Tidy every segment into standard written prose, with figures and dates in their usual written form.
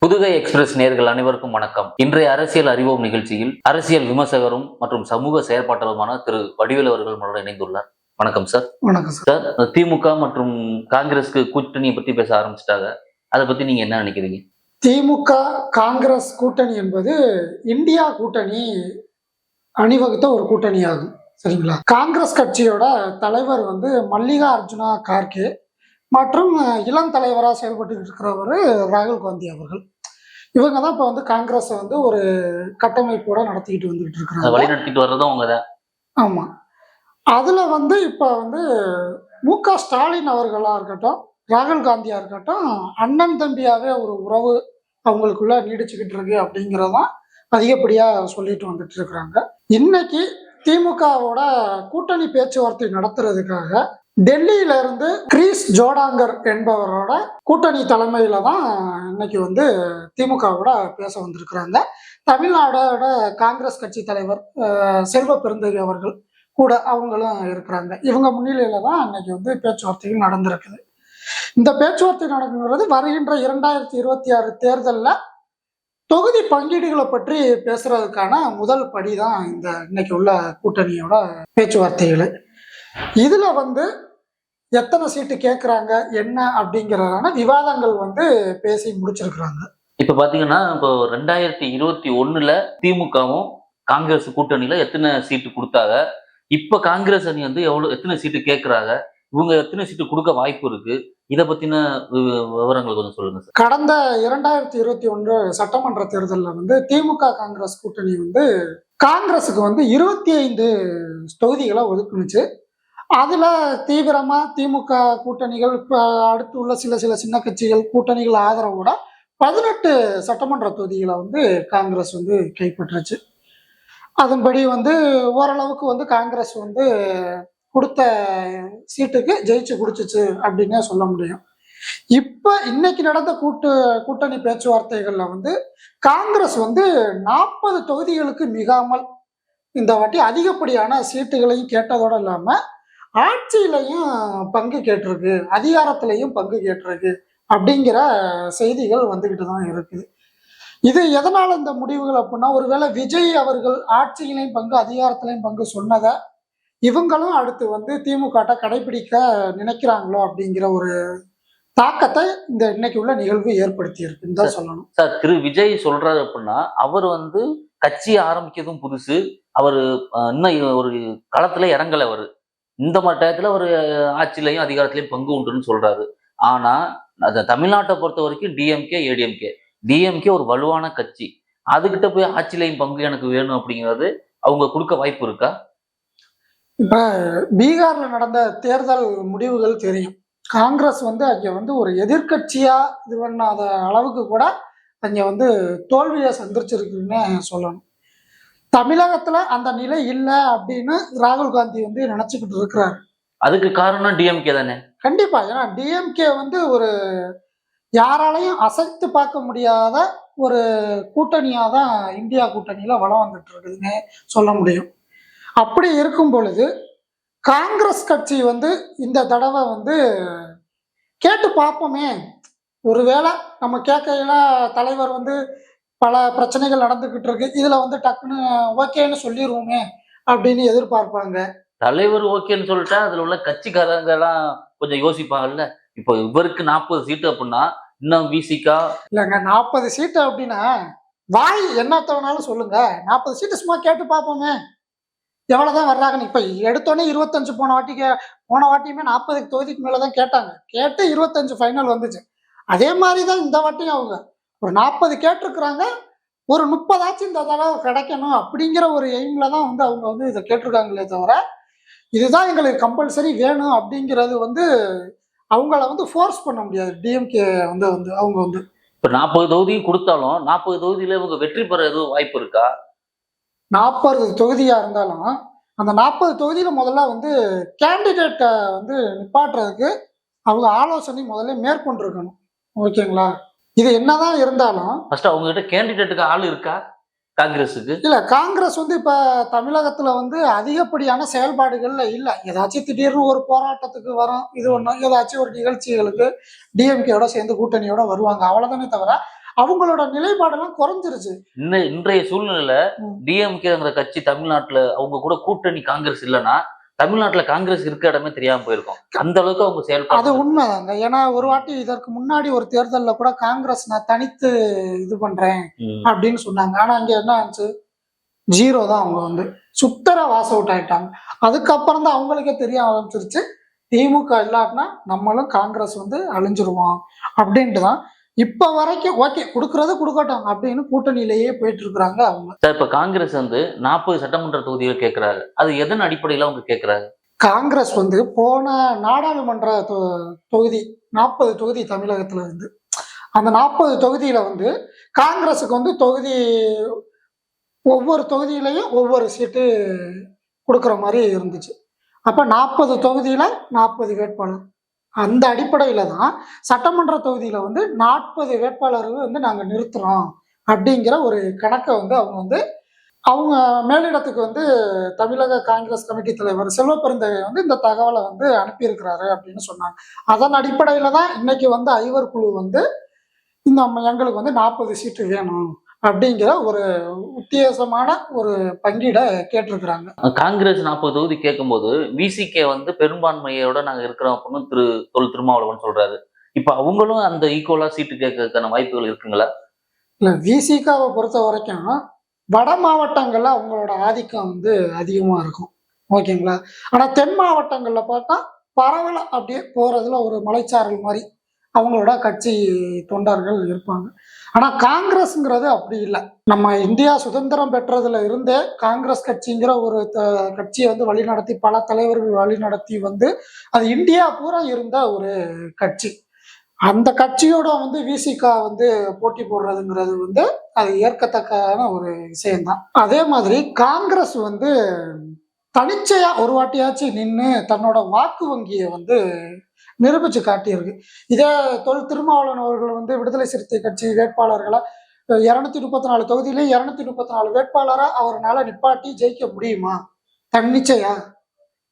Pudugai express நேயர்கள் அனைவருக்கும் வணக்கம். இன்றைய அரசியல் அறிவோம் நிகழ்ச்சியில் அரசியல் விமர்சகரும் மற்றும் சமூக செயற்பாட்டாளருமான திரு வடிவேலு அவர்கள் நம்மளோட இணைந்துள்ளார். வணக்கம் சார். வணக்கம் சார். திமுக மற்றும் காங்கிரஸ்க்கு கூட்டணியை பத்தி பேச ஆரம்பிச்சிட்டாங்க. அதை பத்தி நீங்க என்ன நினைக்கிறீங்க? திமுக காங்கிரஸ் கூட்டணி என்பது இந்தியா கூட்டணி அணிவகுத்த ஒரு கூட்டணி ஆகும். சரிங்களா? காங்கிரஸ் கட்சியோட தலைவர் மல்லிகா அர்ஜுனா கார்கே மற்றும் இளம் தலைவராக செயல்பட்டு இருக்கிறவர் ராகுல் காந்தி அவர்கள். இவங்க தான் இப்போ காங்கிரஸை ஒரு கட்டமைப்போட நடத்திக்கிட்டு வந்துகிட்டு இருக்கிறாங்க. வழி நடத்திட்டு வர்றதும் அவங்க தான். ஆமா. அதுல இப்போ மு.க. ஸ்டாலின் அவர்களா இருக்கட்டும், ராகுல் காந்தியா இருக்கட்டும், அண்ணன் தம்பியாவே ஒரு உறவு அவங்களுக்குள்ள நீடிச்சுக்கிட்டு இருக்கு அப்படிங்கிறதான் அதிகப்படியா சொல்லிட்டு வந்துட்டு இருக்கிறாங்க. இன்னைக்கு திமுகவோட கூட்டணி பேச்சுவார்த்தை நடத்துறதுக்காக டெல்லியில இருந்து கிரீஸ் ஜோடாங்கர் என்பவரோட கூட்டணி தலைமையில தான் இன்னைக்கு திமுகவோட பேச வந்திருக்கிறாங்க. தமிழ்நாடோட காங்கிரஸ் கட்சி தலைவர் செல்வ பெருந்தகை அவர்கள் கூட அவங்களும் இருக்கிறாங்க. இவங்க முன்னிலையில தான் இன்னைக்கு பேச்சுவார்த்தைகள் நடந்திருக்குது. இந்த பேச்சுவார்த்தை நடக்குங்கிறது வருகின்ற 2026 தேர்தலில் தொகுதி பங்கீடுகளை பற்றி பேசுறதுக்கான முதல் படி தான் இந்த இன்னைக்கு உள்ள கூட்டணியோட பேச்சுவார்த்தைகள். இதுல எத்தனை சீட்டு கேட்குறாங்க என்ன அப்படிங்கிறதான விவாதங்கள் பேசி முடிச்சிருக்கிறாங்க. இப்ப பாத்தீங்கன்னா இப்போ 2021 திமுகவும் காங்கிரஸ் கூட்டணியில எத்தனை சீட்டு கொடுத்தாங்க, இப்ப காங்கிரஸ் அணி எத்தனை சீட்டு கேட்கறாங்க, இவங்க எத்தனை சீட்டு கொடுக்க வாய்ப்பு இருக்கு, இதை பத்தின விவரங்கள் கொஞ்சம் சொல்லுங்க சார். கடந்த 2021 சட்டமன்ற தேர்தலில் திமுக காங்கிரஸ் கூட்டணி காங்கிரஸுக்கு 25 தொகுதிகளை ஒதுக்குனுச்சு. அதுல தீவிரமா திமுக கூட்டணிகள் அடுத்து உள்ள சில சின்ன கட்சிகள் கூட்டணிகள் ஆதரவோட 18 சட்டமன்ற தொகுதிகளை காங்கிரஸ் கைப்பற்றுச்சு. அதன்படி ஓரளவுக்கு காங்கிரஸ் கொடுத்த சீட்டுக்கு ஜெயிச்சு குடிச்சிச்சு அப்படின்னே சொல்ல முடியும். இப்ப இன்னைக்கு நடந்த கூட்டணி பேச்சுவார்த்தைகள்ல காங்கிரஸ் 40 தொகுதிகளுக்கு மிகாமல் இந்த வாட்டி அதிகப்படியான சீட்டுகளையும் கேட்டதோட இல்லாம ஆட்சியிலையும் பங்கு கேட்டிருக்கு, அதிகாரத்திலையும் பங்கு கேட்டிருக்கு அப்படிங்கிற செய்திகள் வந்துகிட்டு தான் இருக்குது. இது எதனால இந்த முடிவுகள் அப்படின்னா, ஒருவேளை விஜய் அவர்கள் ஆட்சியிலையும் பங்கு அதிகாரத்திலையும் பங்கு சொன்னதை இவங்களும் அடுத்து திமுக கடைபிடிக்க நினைக்கிறாங்களோ அப்படிங்கிற ஒரு தாக்கத்தை இந்த இன்னைக்கு உள்ள நிகழ்வு ஏற்படுத்தி இருக்குன்னு தான் சொல்லணும். சார், திரு விஜய் சொல்றாரு அப்படின்னா, அவர் கட்சி ஆரம்பிக்கிறதும் புதுசு, அவர் இன்னும் ஒரு களத்துல இறங்கல. அவர் இந்த மாதிரி டயத்துல ஒரு ஆட்சியிலையும் அதிகாரத்திலையும் பங்கு உண்டுன்னு சொல்றாரு. ஆனா அது தமிழ்நாட்டை பொறுத்த வரைக்கும் டிஎம்கே ஒரு வலுவான கட்சி. அதுகிட்ட போய் ஆட்சியிலையும் பங்கு எனக்கு வேணும் அப்படிங்கிறது அவங்க கொடுக்க வாய்ப்பு இருக்கா? இப்ப பீகார்ல நடந்த தேர்தல் முடிவுகள் தெரியும். காங்கிரஸ் அங்க ஒரு எதிர்கட்சியா இது பண்ணாத அளவுக்கு கூட அங்க தோல்வியை சந்திச்சிருக்குன்னு சொல்லணும். தமிழகத்துல அந்த நிலை இல்லை அப்படின்னு ராகுல் காந்தி நினைச்சுக்கிட்டு இருக்கிறாரு. அதுக்கு காரணம் டிஎம்கே தானே? கண்டிப்பா. ஏன்னா டிஎம்கே ஒரு யாராலையும் அசைத்து பார்க்க முடியாத ஒரு கூட்டணியா தான் இந்தியா கூட்டணியில வளம் வந்துட்டு இருக்குதுன்னு சொல்ல முடியும். அப்படி இருக்கும் பொழுது காங்கிரஸ் கட்சி இந்த தடவை கேட்டு பார்ப்போமே, ஒருவேளை நம்ம கேட்கையில தலைவர் பல பிரச்சனைகள் நடந்துகிட்டு இருக்கு, இதுல டக்குன்னு ஓகேன்னு சொல்லிடுவோமே அப்படின்னு எதிர்பார்ப்பாங்க. தலைவர் ஓகேன்னு சொல்லிட்டா அதுல உள்ள கட்சிக்காரங்க எல்லாம் கொஞ்சம் யோசிப்பாங்கல்ல. இப்போ இவருக்கு 40 சீட்டு அப்படின்னா இன்னும் விசிகா இல்லைங்க. 40 சீட்டு அப்படின்னா வாய் என்ன தவணாலும் சொல்லுங்க. 40 சீட்டு சும்மா கேட்டு பார்ப்போமே, எவ்வளவுதான் வர்றாங்கன்னு. இப்ப எடுத்தோடனே 25 போன வாட்டியுமே 40 தொகுதிக்கு மேலதான் கேட்டாங்க. கேட்டு 25 ஃபைனல் வந்துச்சு. அதே மாதிரிதான் இந்த வாட்டியும் அவங்க ஒரு 40 கேட்டிருக்கிறாங்க. ஒரு 30 ஆச்சு இந்த தடவை கிடைக்கணும் அப்படிங்கிற ஒரு எய்ம்ல தான் அவங்க இதை கேட்டிருக்காங்களே தவிர, இதுதான் எங்களுக்கு கம்பல்சரி வேணும் அப்படிங்கிறது அவங்கள ஃபோர்ஸ் பண்ண முடியாது. டிஎம்கே அவங்க இப்ப 40 தொகுதியும் கொடுத்தாலும் 40 தொகுதியில இவங்க வெற்றி பெற எதுவும் வாய்ப்பு இருக்கா? 40 தொகுதியா இருந்தாலும் அந்த 40 தொகுதியில முதல்ல கேண்டிடேட்டை நிப்பாட்டுறதுக்கு அவங்க ஆலோசனை முதல்ல மேற்கொண்டிருக்கணும். ஓகேங்களா? இது என்னதான் இருந்தாலும் ஃபர்ஸ்ட் அவங்க கிட்ட கேண்டிடேட்டுக்கு ஆள் இருக்கா காங்கிரஸுக்கு? இல்ல. காங்கிரஸ் இப்ப தமிழகத்துல அதிகப்படியான செயல்பாடுகள்ல இல்ல. ஏதாச்சும் திடீர்னு ஒரு போராட்டத்துக்கு வரும், இது ஒண்ணும் ஏதாச்சும் ஒரு நிகழ்ச்சிகளுக்கு டிஎம்கேயோட சேர்ந்து கூட்டணியோட வருவாங்க, அவ்வளவுதானே தவிர அவங்களோட நிலைப்பாடெல்லாம் குறைஞ்சிருச்சு. இன்றைய சூழ்நிலையில ம். டிஎம்கேங்கிற கட்சி தமிழ்நாட்டுல அவங்க கூட கூட்டணி காங்கிரஸ் இல்லைன்னா தமிழ்நாட்டுல காங்கிரஸ் இருக்க இடமே தெரியாம போயிருக்கும். அந்த அளவுக்கு அவங்க அது செயல்பாடு. உண்மைதாங்க. ஏன்னா ஒரு வாட்டி இதற்கு முன்னாடி ஒரு தேர்தல்ல கூட காங்கிரஸ் நான் தனித்து இது பண்றேன் ம். அப்படின்னு சொன்னாங்க. ஆனா இங்க என்ன ஆச்சு, 0 தான். அவங்க வந்து சுத்தர வாஸ் அவுட் ஆயிட்டாங்க. அதுக்கப்புறம் தான் அவங்களுக்கே தெரிய ஆரம்பிச்சிருச்சு, திமுக இல்லாட்டினா நம்மளும் காங்கிரஸ் வந்து அழிஞ்சிருவோம் அப்படின்ட்டு தான் இப்ப வரைக்கும் ஓகே கொடுக்கறது கொடுக்கட்டும் அப்படின்னு கூட்டணியிலேயே போயிட்டு இருக்கிறாங்க அவங்க. சார், இப்ப காங்கிரஸ் வந்து 40 சட்டமன்ற தொகுதிகள் கேட்கிறாரு. அது எதன் அடிப்படையில அவங்க கேட்கிறாரு? காங்கிரஸ் வந்து போன நாடாளுமன்ற தொகுதி 40 தொகுதி தமிழகத்துல இருந்து அந்த 40 தொகுதியில வந்து காங்கிரஸுக்கு வந்து தொகுதி ஒவ்வொரு தொகுதியிலையும் ஒவ்வொரு சீட்டு கொடுக்குற மாதிரி இருந்துச்சு. அப்ப 40 தொகுதியில 40 வேட்பாளர். அந்த அடிப்படையில தான் சட்டமன்ற தொகுதியில வந்து 40 வேட்பாளர்கள் வந்து நாங்க நிறுத்துறோம் அப்படிங்கிற ஒரு கணக்கை வந்து அவங்க மேலிடத்துக்கு வந்து தமிழக காங்கிரஸ் கமிட்டி தலைவர் செல்வ பெருந்தகை வந்து இந்த தகவலை வந்து அனுப்பியிருக்கிறாரு அப்படின்னு சொன்னாங்க. அதன் அடிப்படையில தான் இன்னைக்கு வந்து ஐவர் குழு வந்து எங்களுக்கு வந்து 40 சீட்டு வேணும் அப்படிங்கிற ஒரு உத்தேசமான ஒரு பங்கீட கேட்டிருக்கிறாங்க. காங்கிரஸ் 40 தொகுதி கேட்கும்போது விசிகே வந்து பெரும்பான்மையோட நாங்க இருக்கிறோம் அப்படின்னு தொல் திருமாவளவன் சொல்றாரு. இப்ப அவங்களும் அந்த ஈக்குவலா சீட்டு கேட்கறதுக்கான வாய்ப்புகள் இருக்குங்களா? இல்ல, விசிகாவை பொறுத்த வரைக்கும் வட மாவட்டங்கள்ல அவங்களோட ஆதிக்கம் வந்து அதிகமா இருக்கும். ஓகேங்களா? ஆனா தென் மாவட்டங்கள்ல பார்த்தா பரவல அப்படியே போறதுல ஒரு மலைச்சாரல் மாதிரி அவங்களோட கட்சி தொண்டர்கள் இருப்பாங்க. ஆனா காங்கிரஸ்ங்கிறது அப்படி இல்லை. நம்ம இந்தியா சுதந்திரம் பெற்றதுல இருந்தே காங்கிரஸ் கட்சிங்கிற ஒரு கட்சியை வந்து வழிநடத்தி பல தலைவர்கள் வழிநடத்தி வந்து அது இந்தியா பூரா இருந்த ஒரு கட்சி. அந்த கட்சியோட வந்து விசிகா வந்து போட்டி போடுறதுங்கிறது வந்து அது ஏற்கத்தக்கான ஒரு விஷயம்தான். அதே மாதிரி காங்கிரஸ் வந்து தனிச்சையா ஒரு வாட்டியாச்சும் நின்று தன்னோட வாக்கு வங்கியை வந்து நிரூபிச்சு காட்டியிருக்கு. இதே தொல் திருமாவளவன் அவர்கள் வந்து விடுதலை சிறுத்தை கட்சி வேட்பாளர்களை 234 தொகுதியிலே 234 வேட்பாளரை அவரால் நிப்பாட்டி ஜெயிக்க முடியுமா? தன்னிச்சையா?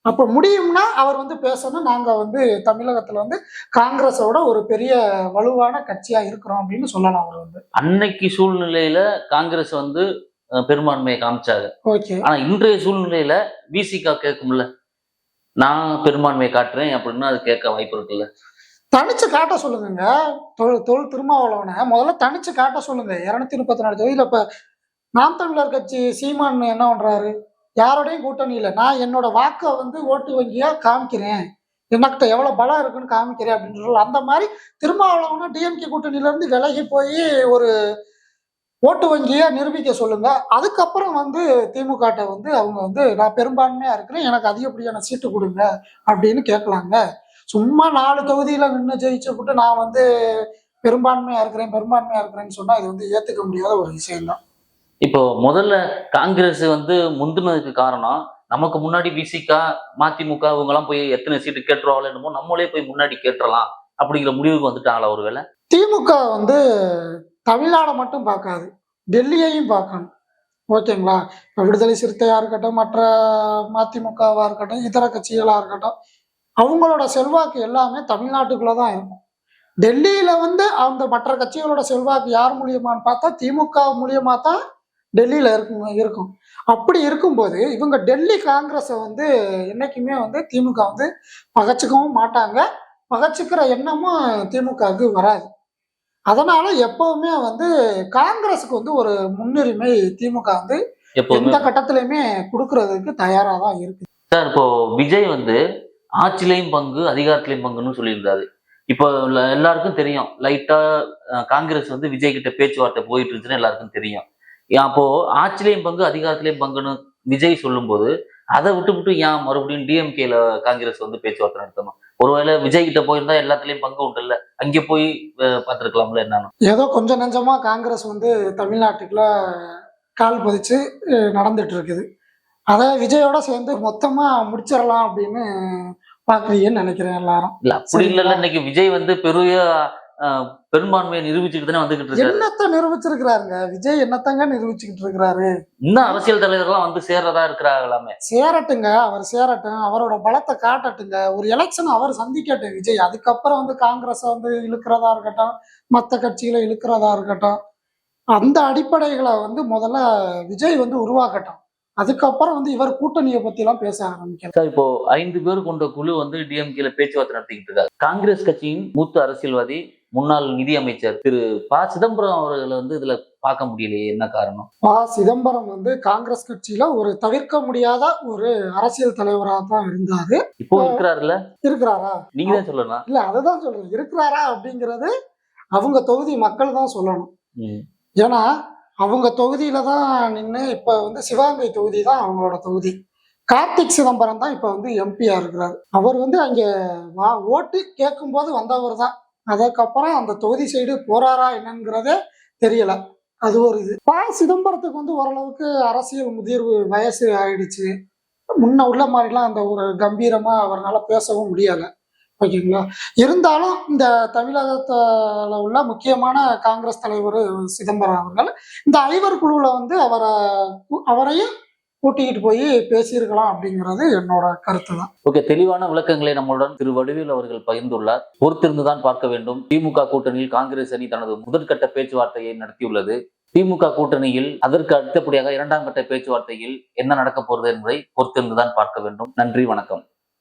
அப்போ முடியும்னா அவர் வந்து பேசணும், நாங்க வந்து தமிழகத்துல வந்து காங்கிரஸோட ஒரு பெரிய வலுவான கட்சியா இருக்கிறோம் அப்படின்னு சொல்லலாம். அவர் வந்து அன்னைக்கு சூழ்நிலையில காங்கிரஸ் வந்து பெரும்பான்மையை காமிச்சாங்க. ஓகே. ஆனா இன்றைய சூழ்நிலையில விசிகா கேட்கும்ல, நான் பெரும்பான்மையை காட்டுறேன் அப்படின்னு அது கேட்க வாய்ப்பு இருக்குல்ல? தனிச்சு காட்ட சொல்லுங்க. தொல் திருமாவளவனை முதல்ல தனிச்சு காட்ட சொல்லுங்க. 234 தொகுதியில இப்ப நாம் தமிழர் கட்சி சீமான் என்ன பண்றாரு? யாரோடையும் கூட்டணி இல்லை, நான் என்னோட வாக்கை வந்து ஓட்டு வங்கியா காமிக்கிறேன், எனக்கிட்ட எவ்வளவு பலம் இருக்குன்னு காமிக்கிறேன் அப்படின்னு சொல்லல. அந்த மாதிரி திருமாவளவனும் டிஎம்கே கூட்டணியில இருந்து விலகி போய் ஒரு ஓட்டு வங்கியா நிரூபிக்க சொல்லுங்க. அதுக்கப்புறம் வந்து திமுக வந்து அவங்க வந்து நான் பெரும்பான்மையா இருக்கிறேன், எனக்கு அதிகப்படியான சீட்டு கொடுங்க அப்படின்னு கேட்கலாங்க. சும்மா 4 தொகுதியில நின்று ஜெயிச்சுட்டு நான் வந்து பெரும்பான்மையா இருக்கிறேன்னு சொன்னா இது வந்து ஏத்துக்க முடியாத ஒரு விஷயம் தான். இப்போ முதல்ல காங்கிரஸ் வந்து முந்தினதுக்கு காரணம், நமக்கு முன்னாடி விசிகா மதிமுக இவங்க எல்லாம் போய் எத்தனை சீட்டு கேட்டுருவாங்களோ என்னமோ நம்மளே போய் முன்னாடி கேட்டுறலாம் அப்படிங்கிற முடிவுக்கு வந்துட்டாங்களா ஒருவேளை? திமுக வந்து தமிழ்நாடை மட்டும் பார்க்காது, டெல்லியையும் பார்க்கணும். ஓகேங்களா? இப்போ விடுதலை சிறுத்தையா இருக்கட்டும், மற்ற மதிமுகவா இருக்கட்டும், இதர கட்சிகளா இருக்கட்டும், அவங்களோட செல்வாக்கு எல்லாமே தமிழ்நாட்டுக்குள்ள தான் இருக்கும். டெல்லியில வந்து அந்த மற்ற கட்சிகளோட செல்வாக்கு யார் மூலியமான்னு பார்த்தா திமுக மூலியமா தான் டெல்லியில இருக்கும். அப்படி இருக்கும்போது இவங்க டெல்லி காங்கிரஸை வந்து என்னைக்குமே வந்து திமுக வந்து பகச்சுக்கவும் மாட்டாங்க, பகச்சுக்கிற எண்ணமும் திமுகவுக்கு வராது. அதனால எப்பவுமே வந்து காங்கிரஸுக்கு வந்து ஒரு முன்னுரிமை திமுக வந்து எந்த கட்டத்திலயுமே கொடுக்கறதுக்கு தயாரா தான் இருக்கு. சார், இப்போ விஜய் வந்து ஆட்சியிலையும் பங்கு அதிகாரத்திலையும் பங்குன்னு சொல்லியிருந்தாரு. இப்போ எல்லாருக்கும் தெரியும், லைட்டா காங்கிரஸ் வந்து விஜய் கிட்ட பேச்சுவார்த்தை போயிட்டு இருந்துச்சுன்னு எல்லாருக்கும் தெரியும். அப்போ ஆட்சியிலையும் பங்கு அதிகாரத்திலையும் பங்குன்னு விஜய் சொல்லும்போது அதை விட்டு ஏன் மறுபடியும் டிஎம்கேல காங்கிரஸ் வந்து பேச்சுவார்த்தை நடத்தணும்? ஒருவேளை விஜய் கிட்ட போயிருந்தா எல்லாத்துலயும் பங்கு உண்டு இல்ல, அங்கே போய் பார்த்துருக்கலாம்ல என்னன்னு. ஏதோ கொஞ்சம் நெஞ்சமா காங்கிரஸ் வந்து தமிழ்நாட்டுக்குள்ள கால் பதிச்சு நடந்துட்டு இருக்குது. அதை விஜயோட சேர்ந்து மொத்தமா முடிச்சிடலாம் அப்படின்னு பாக்குறீங்கன்னு நினைக்கிறேன் எல்லாரும். இல்ல அப்படி இல்ல, இன்னைக்கு விஜய் வந்து பெரிய பெரும்பான்மையை நிரூபிச்சுட்டு தானே வந்துகிட்டு இருக்காரு. என்னத்த நிரூபிச்சிருக்கிறாருங்க விஜய், என்னத்தங்க நிரூபிச்சுக்கிட்டு இருக்கிறாரு? இன்னும் அரசியல் தலைவர்கள்லாம் வந்து சேர்றதா இருக்கிறாங்களாமே. சேரட்டுங்க, அவர் சேரட்டும், அவரோட பலத்தை காட்டட்டுங்க. ஒரு எலெக்ஷன் அவர் சந்திக்கட்டும் விஜய். அதுக்கப்புறம் வந்து காங்கிரஸ் வந்து இழுக்கிறதா இருக்கட்டும், மற்ற கட்சிகளை இழுக்கிறதா இருக்கட்டும், அந்த அடிப்படைகளை வந்து முதல்ல விஜய் வந்து உருவாக்கட்டும். அதுக்கப்புறம் வந்து இவர் கூட்டணியை பத்தி எல்லாம் பேச ஆரம்பிக்கலாம். சார், இப்போ 5 பேர் கொண்ட குழு வந்து டிஎம்கேல பேச்சுவார்த்தை நடத்திக்கிட்டு இருக்காரு. காங்கிரஸ் கட்சியின் மூத்த அரசியல்வாதி முன்னாள் நிதி அமைச்சர் திரு ப சிதம்பரம் அவர்களை வந்து இதுல பார்க்க முடியலையே, என்ன காரணம்? சிதம்பரம் வந்து காங்கிரஸ் கட்சியில ஒரு தவிர்க்க முடியாத ஒரு அரசியல் தலைவராக தான் இருந்தாரு. இப்போ இருக்கிறாருல்ல? இருக்கிறாரா? நீங்க தான் சொல்லணும். இல்ல, அததான் சொல்றேன். இருக்கிறாரா அப்படிங்கிறது அவங்க தொகுதி மக்கள் தான் சொல்லணும். ஏன்னா அவங்க தொகுதியில தான் நின்று இப்ப வந்து சிவகங்கை தொகுதி தான் அவங்களோட தொகுதி. கார்த்திக் சிதம்பரம் தான் இப்ப வந்து எம்பியா இருக்கிறார். அவர் வந்து அங்க ஓட்டு கேட்கும் போது வந்தவர் தான். அதுக்கப்புறம் அந்த தொகுதி சைடு போறாரா என்னங்கிறதே தெரியல. அது ஒரு இது. சிதம்பரத்துக்கு வந்து ஓரளவுக்கு அரசியல் முதிர்வு வயசு ஆயிடுச்சு. முன்ன உள்ள மாதிரிலாம் அந்த ஒரு கம்பீரமா அவரால் பேசவும் முடியல. ஓகேங்களா? இருந்தாலும் இந்த தமிழகத்துல உள்ள முக்கியமான காங்கிரஸ் தலைவர் சிதம்பரம் அவர்கள் இந்த ஐவர் குழுவுல வந்து அவரையும் கூட்டிக்கிட்டு போய் பேசியிருக்கலாம் அப்படிங்கிறது என்னோட கருத்து தான். ஓகே, தெளிவான விளக்கங்களை நம்மளுடன் திரு வடிவேல் அவர்கள் பகிர்ந்துள்ளார். பொறுத்திருந்துதான் பார்க்க வேண்டும். திமுக கூட்டணியில் காங்கிரஸ் அணி தனது முதற்கட்ட பேச்சுவார்த்தையை நடத்தியுள்ளது. திமுக கூட்டணியில் அதற்கு அடுத்தபடியாக 2ஆம் கட்ட பேச்சுவார்த்தையில் என்ன நடக்க போறது என்பதை பொறுத்திருந்துதான் பார்க்க வேண்டும். நன்றி, வணக்கம்.